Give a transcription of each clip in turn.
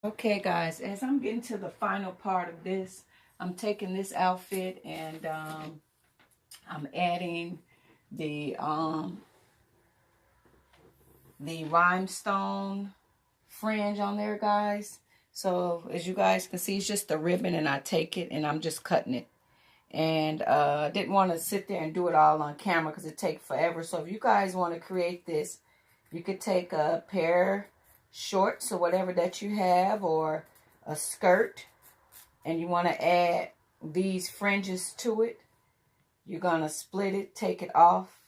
Okay guys, as I'm getting to the final part of this, I'm taking this outfit and I'm adding the rhinestone fringe on there, guys. So as you guys can see, it's just a ribbon, and I take it and I'm just cutting it. And didn't want to sit there and do it all on camera because it takes forever. So if you guys want to create this, you could take a pair shorts or whatever that you have, or a skirt, and you want to add these fringes to it. You're going to split it, take it off,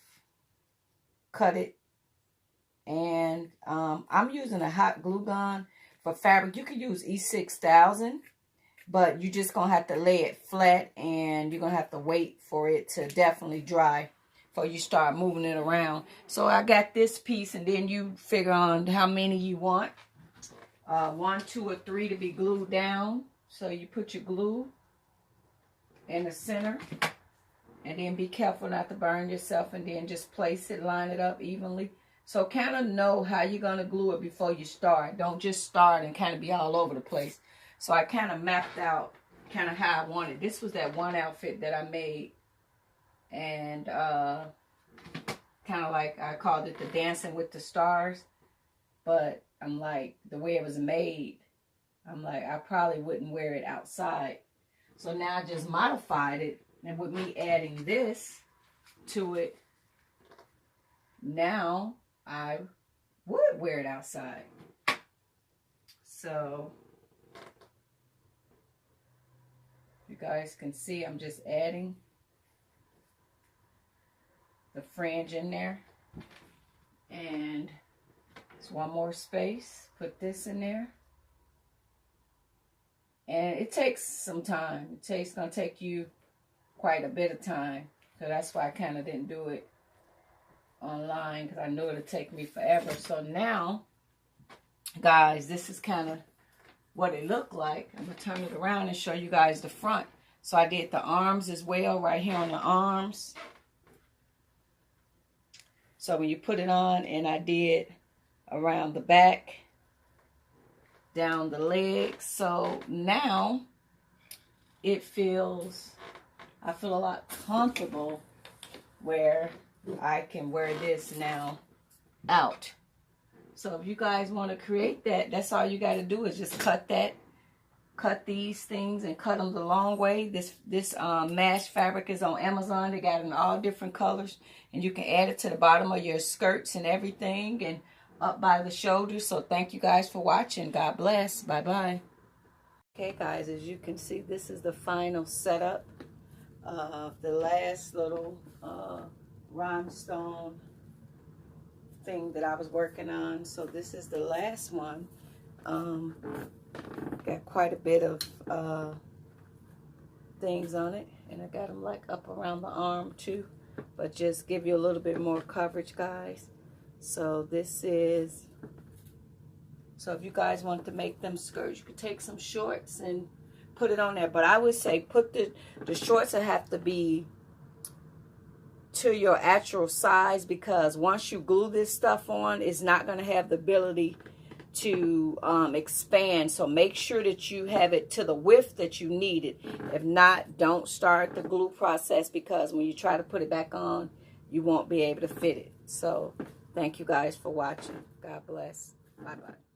cut it, and I'm using a hot glue gun for fabric. You could use E6000, but you're just going to have to lay it flat, and you're going to have to wait for it to definitely dry before you start moving it around. So I got this piece, and then you figure on how many you want. 1, 2, or 3 to be glued down. So you put your glue in the center, and then be careful not to burn yourself, and then just place it, line it up evenly. So kind of know how you're going to glue it before you start. Don't just start and kind of be all over the place. So I kind of mapped out kind of how I wanted. This was that one outfit that I made. And kind of like, I called it the Dancing with the Stars. But I'm like, the way it was made, I'm like, I probably wouldn't wear it outside. So now I just modified it. And with me adding this to it, now I would wear it outside. So you guys can see I'm just adding the fringe in there. And it's one more space. Put this in there. And it takes some time. It's going to take you quite a bit of time. So that's why I kind of didn't do it online, because I knew it would take me forever. So now, guys, this is kind of what it looked like. I'm going to turn it around and show you guys the front. So I did the arms as well, right here on the arms. So when you put it on, and I did around the back, down the legs. So now it feels, I feel a lot comfortable where I can wear this now out. So if you guys want to create that, that's all you got to do is just cut these things and cut them the long way. This mesh fabric is on Amazon. They got it in all different colors, and you can add it to the bottom of your skirts and everything, and up by the shoulders. So thank you guys for watching. God bless. Bye bye. Okay guys, as you can see, this is the final setup of the last little rhinestone thing that I was working on. So this is the last one. Got quite a bit of things on it, and I got them like up around the arm too, but just give you a little bit more coverage, guys. So this is, so if you guys want to make them skirts, you could take some shorts and put it on there. But I would say put the shorts that have to be to your actual size, because once you glue this stuff on, it's not going to have the ability to expand. So make sure that you have it to the width that you need it. If not, don't start the glue process, because when you try to put it back on, you won't be able to fit it. So thank you guys for watching. God bless. Bye bye.